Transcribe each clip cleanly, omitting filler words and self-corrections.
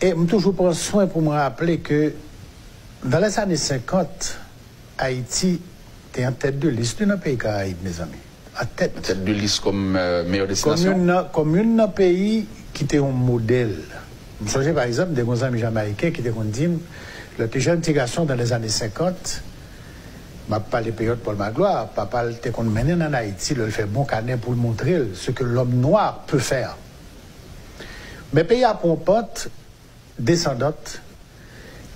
Et je toujours prendre soin pour me rappeler que dans les années 50, Haïti était en tête de liste d'un pays Caraïbes, mes amis. En tête de liste comme meilleure destination. Comme un pays qui était un modèle. Je me souviens par exemple des amis jamaïcains qui étaient dit la jeune intégration dans les années 50, je ne parle pas de période Paul Magloire, papa était qu'on mène en Haïti, il fait bon canet pour montrer ce que l'homme noir peut faire. Mais pays à pompante, descendante,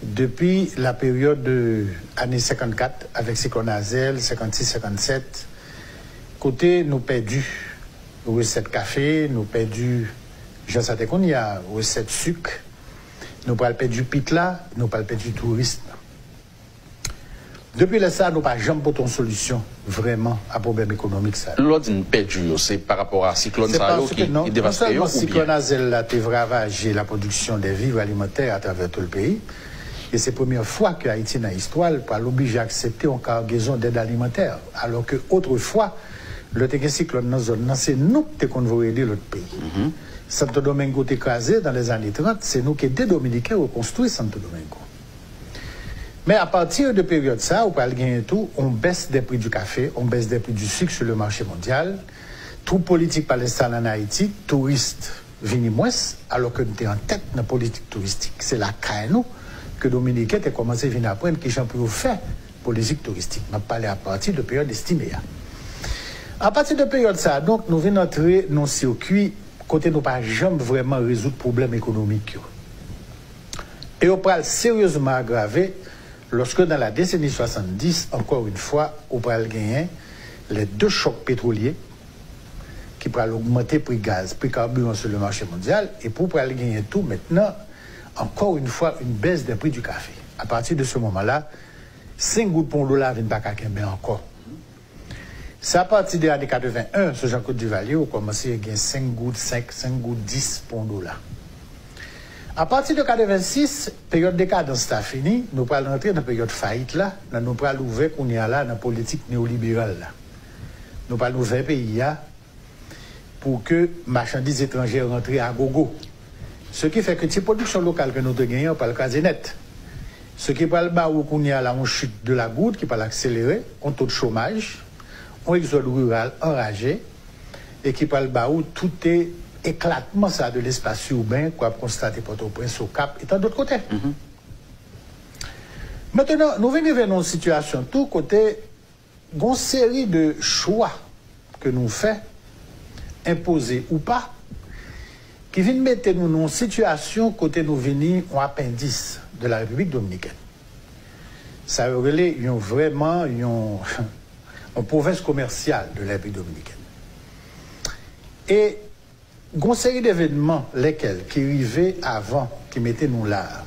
depuis la période de années 54, avec Cyclone Azel, 56-57, côté nous perdus recette café, nous perdus, je sais qu'on y a recette sucre, nous pas perdu pitla, nous pas perdu tourisme. Depuis ça, nous pas jamais pour une solution vraiment à problème économique ça. L'autre perdu, c'est par rapport à cyclone Sahel qui est dévasté. Non, cyclone Azel a ravagé la production des vivres alimentaires à travers tout le pays. Et c'est la première fois que Haïti dans l'histoire pour l'obliger à accepter une cargaison d'aide alimentaire. Alors que autrefois, le cyclone dans la zone, c'est nous qui avons aider l'autre pays. Santo Domingo est écrasé dans les années 30, c'est nous qui, des Dominicains, reconstruit Santo Domingo. Mais à partir de période ça, on peut gagner tout, on baisse des prix du café, on baisse des prix du sucre sur le marché mondial. Tout politique palestine en Haïti, touristes viennent moins, alors que nous sommes en tête de la politique touristique. C'est la CANO que Dominicains ont commencé à venir apprendre qui ont pu faire politique touristique. Je parle à partir de période estimée. À partir de période ça, donc, nous venons entrer dans un circuit côté nous pas jamais vraiment résoudre problème économique. Et on parle sérieusement aggravé lorsque dans la décennie 70, encore une fois, on parle gagner les deux chocs pétroliers qui pourraient augmenter le prix gaz, prix carburant sur le marché mondial, et pour gagner tout maintenant, encore une fois, une baisse des prix du café. À partir de ce moment-là, 5 gouttes pour $1 ne viennent pas qu'à encore. C'est à partir des années 81, ce Jean-Claude Duvalier, on a commencé à gagner 5 gouttes 10 pour $1. À partir de 86, période de décadence est finie, nous allons entrer dans la période faillite là, nous allons ouvrir qu'on y a là dans la politique néolibérale là. Nous allons ouvrir le pays pour que marchandises étrangères rentrent à gogo. Ce qui fait que les productions locales que nous gagnons, on parle quasi net. Ce qui parle bas où qu'on y a là, on chute de la goutte, qui parle accélérer, on taux de chômage, on exode rural enragé, et qui parle bas où tout est éclatement ça de l'espace urbain qu'on a constaté Port-au-Prince au Cap et tant d'autres côtés. Maintenant, nous venons vers une situation tout côté, une série de choix que nous faisons, imposés ou pas, qui viennent mettre nous dans une situation côté nous venons en appendice de la République dominicaine. Ça relève vraiment une province commerciale de la République dominicaine. Et une série d'événements, lesquels qui arrivaient avant, qui mettaient nous là.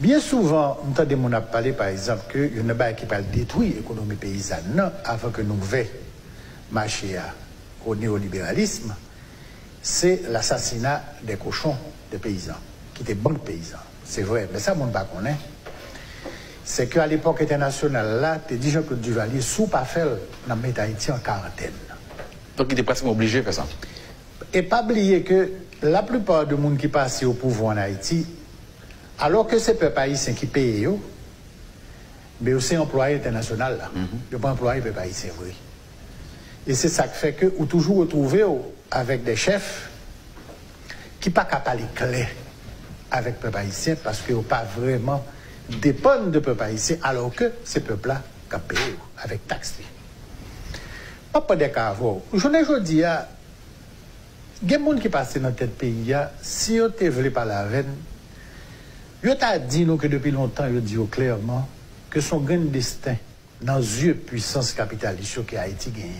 Bien souvent, nous avons parlé par exemple qu'il y a une balle qui parle détruire l'économie paysanne. Non, avant que nous veuillions marcher au néolibéralisme, c'est l'assassinat des cochons des paysans, qui étaient bons paysans. C'est vrai, mais ça, on ne connaît pas. C'est qu'à l'époque internationale, là, tu dis Jean-Claude Duvalier, sous pas faire, dans mettre Haïti en quarantaine. Donc il était presque obligé de faire ça. Et pas oublier que la plupart des gens qui passent au pouvoir en Haïti, alors que c'est peuple haïtien qui paye, mais aussi employé international, là. Il pas employé peuple haïtien, vrai. Et c'est ça qui fait que vous toujours retrouvez avec des chefs qui ne sont pas capables de clair avec le peuple haïtien parce qu'ils n'ont pas vraiment dépendent de peuple haïtien, alors que ces peuples-là ont payé avec taxes. Pas des cas avant. Je ne dis pas, il y a des gens qui passent dans tel pays, si on te voulu par la reine, je t'ai dit que depuis longtemps, je dis clairement que son grand destin dans une puissance capitaliste que Haïti gagne,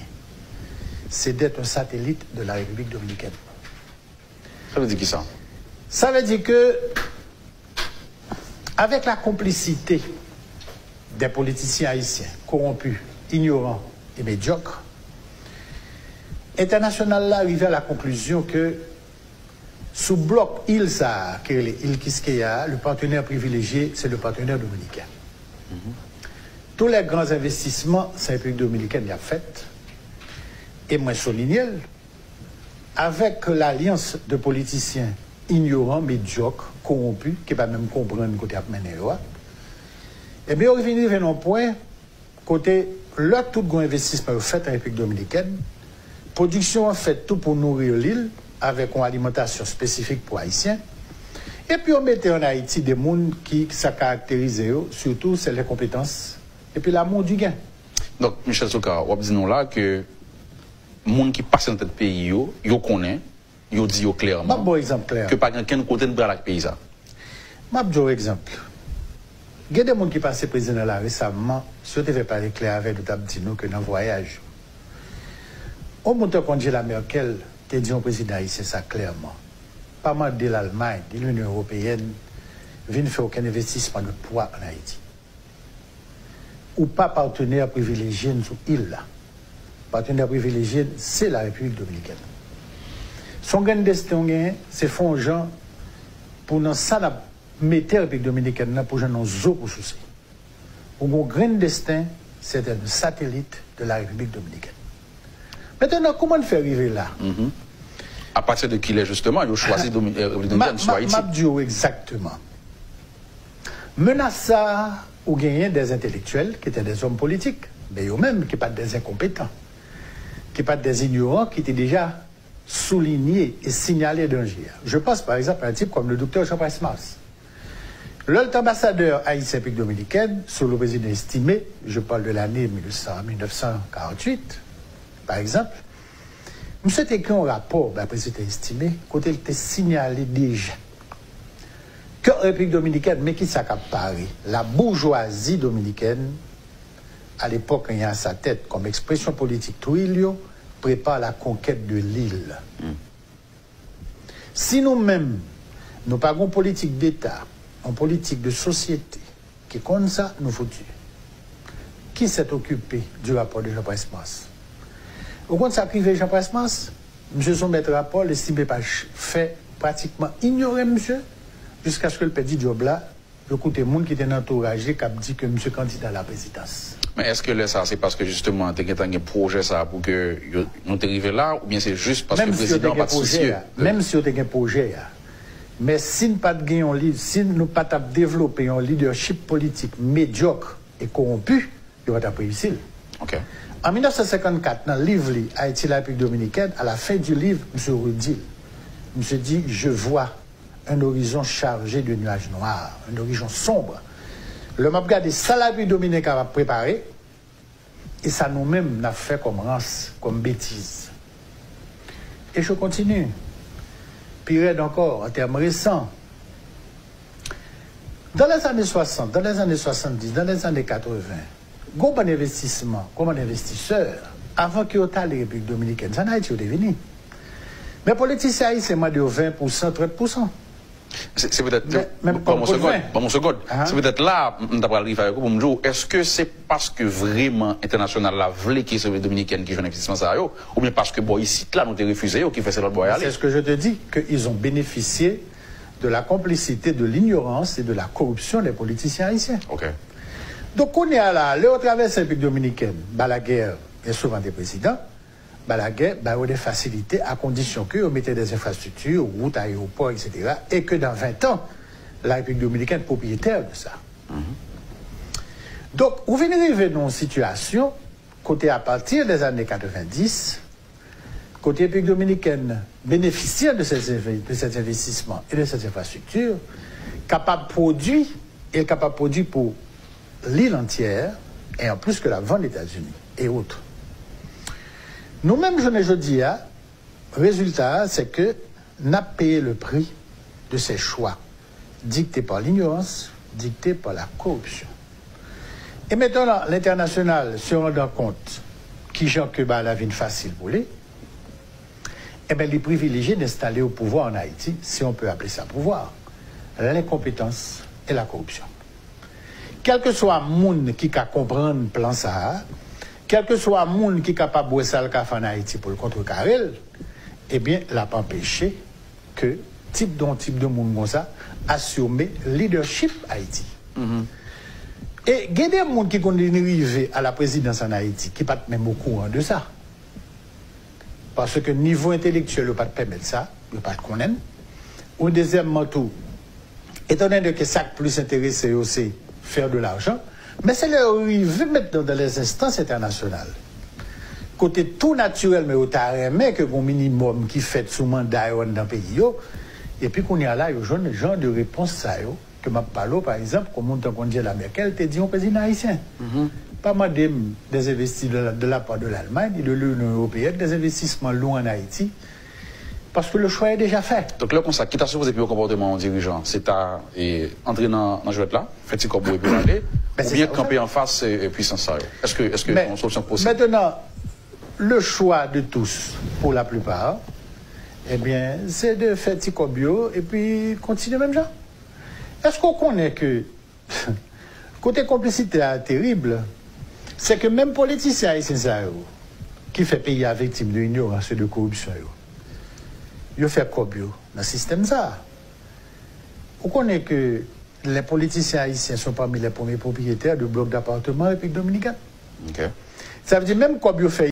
c'est d'être un satellite de la République dominicaine. Ça veut dire qui ça? Ça veut dire que, avec la complicité des politiciens haïtiens, corrompus, ignorants et médiocres, International là arrivé à la conclusion que sous bloc ILSA, l'île Quisqueya, le partenaire privilégié, c'est le partenaire dominicain. Tous les grands investissements, c'est la République dominicaine qui a fait. Et moi, souligne, avec l'alliance de politiciens ignorant, médiocre, corrompu, qui ne peut pas même comprendre côté à mener. Et bien, on revient à un point, côté, là, tout grand investissement fait en République dominicaine, production fait tout pour nourrir l'île, avec une alimentation spécifique pour Haïtiens. Et puis, on mettait en Haïti des gens qui ça caractérise, surtout, c'est les compétences. Et puis, l'amour du gain. Donc, Michel Soka, on dit là que les gens qui passent dans notre pays, ils connaissent, ils disent clairement bon exemple clair. Que pas quelqu'un côté de la pays. Je vais vous exemple. Il y a des gens qui passent président là récemment, si on devait parler clair avec nous, que dans le voyage. Au moment où Angela Merkel te dit au président haïtien ça clairement. Pas mal de l'Allemagne, de l'Union européenne, ne faire aucun investissement de poids en Haïti. Ou pas partenaire privilégié sur l'île là. Partenaire privilégié, c'est la République dominicaine. Son gain destin, c'est font gens pour nous ça mettre la République dominicaine pour nous zo pour souci. Mon grand destin, c'est un satellite de la République dominicaine. Maintenant, comment on fait arriver là? À partir de qui il est justement, il a choisi la République dominicaine soit Haïti. Exactement. Menace ça ou gagner des intellectuels qui étaient des hommes politiques, mais eux-mêmes qui ne sont pas des incompétents, qui ne sont pas des ignorants, qui étaient déjà soulignés et signalés danger. Je pense par exemple à un type comme le docteur Jean-Pierre Mars. L'autre ambassadeur haïtien République dominicaine, sous le président estimé, je parle de l'année 1948, par exemple, monsieur a écrit un rapport, le président estimé, côté il était signalé déjà que la République dominicaine, mais qui s'accapare, la bourgeoisie dominicaine, à l'époque, il y a à sa tête comme expression politique, Trujillo prépare la conquête de l'île. Si nous-mêmes, nous n'avons pas politique d'État, une politique de société, qui compte ça, nous foutus. Qui s'est occupé du rapport de Jean-Pierre Mars? Au compte ça, Jean-Pierre Mars, M. Sommet rapport, l'estimé pas fait pratiquement ignorer monsieur, jusqu'à ce que le petit job là, écoutez, les gens qui étaient entouragés, qui a dit que monsieur candidat à la présidence. Mais est-ce que ça, c'est parce que justement, tu as un projet ça pour que nous arrivions là, ou bien c'est juste parce que le président n'a pas soucieux? Même si on a un projet, mais si nous n'avons pas développé un leadership politique médiocre et corrompu, il va être réussir. Okay. En 1954, dans le livre Haïti, la République dominicaine, à la fin du livre, M. Rudil, M. dit, je vois un horizon chargé de nuages noirs, un horizon sombre. Le m'a regardé ça, la République dominicaine a préparé, et ça nous-mêmes n'a fait comme rance, comme bêtise. Et je continue. Pire encore, en termes récents. Dans les années 60, dans les années 70, dans les années 80, bon investissement, comme un investisseur, avant qu'il y ait la République dominicaine, ça n'a été devenu. Mais pour les politiciens, c'est moins de 20%, 30%. C'est peut-être. Mon second. C'est peut-être là, est-ce que c'est parce que vraiment international la voulait qui est la dominicaine qui joue un investissement ça, ou bien parce que bon, ici, là, nous avons refusé, qui fait ça l'autre boy aller? C'est ce que je te dis, qu'ils ont bénéficié de la complicité, de l'ignorance et de la corruption des politiciens haïtiens. OK. Donc, on est là, au travers de la République dominicaine, la guerre est souvent des présidents. La guerre, il y a des facilités à condition que vous mettez des infrastructures, routes, aéroports, etc. Et que dans 20 ans, la République dominicaine est propriétaire de ça. Donc, vous venez arriver dans une situation, côté à partir des années 90, côté République dominicaine bénéficiaire de ces investissements et de ces infrastructures, capable de produire, et capable de produire pour l'île entière, et en plus que la vente des États-Unis et autres. Nous-mêmes, je dis, le résultat, c'est que nous avons payé le prix de ces choix, dictés par l'ignorance, dictés par la corruption. Et maintenant, l'international se rend compte qui Jean que la vie facile pour lui, eh bien, les privilégiés d'installer au pouvoir en Haïti, si on peut appeler ça pouvoir, l'incompétence et la corruption. Quel que soit le monde qui a comprendre le plan Sahara, quel que soit le monde qui est capable de boire ça en Haïti pour le contrecarrer, eh bien, il n'a pas empêché que type de monde comme ça assume leadership Haïti. Et il y a des gens qui sont arrivés à la présidence en Haïti qui ne sont pas même au courant de ça. Parce que niveau intellectuel, ils ne peuvent pas permettre ça, ils ne peuvent pas le connaître. Ou deuxièmement tout, étant donné que ça plus intéressé c'est faire de l'argent, mais c'est là où il veut maintenant dans les instances internationales. Côté tout naturel, mais au mais que un minimum qui fait sous mandat dans le pays, et puis qu'on y a là, il y a un genre de réponse ça, que m'a parlé par exemple, comme on dit la Merkel, te dit au président haïtien. Pas mal des investissements de la part de l'Allemagne et de l'Union européenne, des investissements loin en Haïti, parce que le choix est déjà fait. Donc là, comme ça, quitte à supposer plus au comportement dirigeant, c'est à entrer dans la jouette là, faire comme vous et puis aller, ou bien camper en face et puissance ça. Est-ce que une solution possible? Maintenant, le choix de tous, pour la plupart, eh bien, c'est de faire Ticobio et puis continuer même genre. Est-ce qu'on connaît que, côté complicité terrible, c'est que même politiciens haïtiens qui fait payer la victime de l'ignorance et de corruption, ils font Cobio dans le système ça. On connaît que les politiciens haïtiens sont parmi les premiers propriétaires de blocs d'appartements en République dominicaine. Okay. Ça veut dire même Cobio fait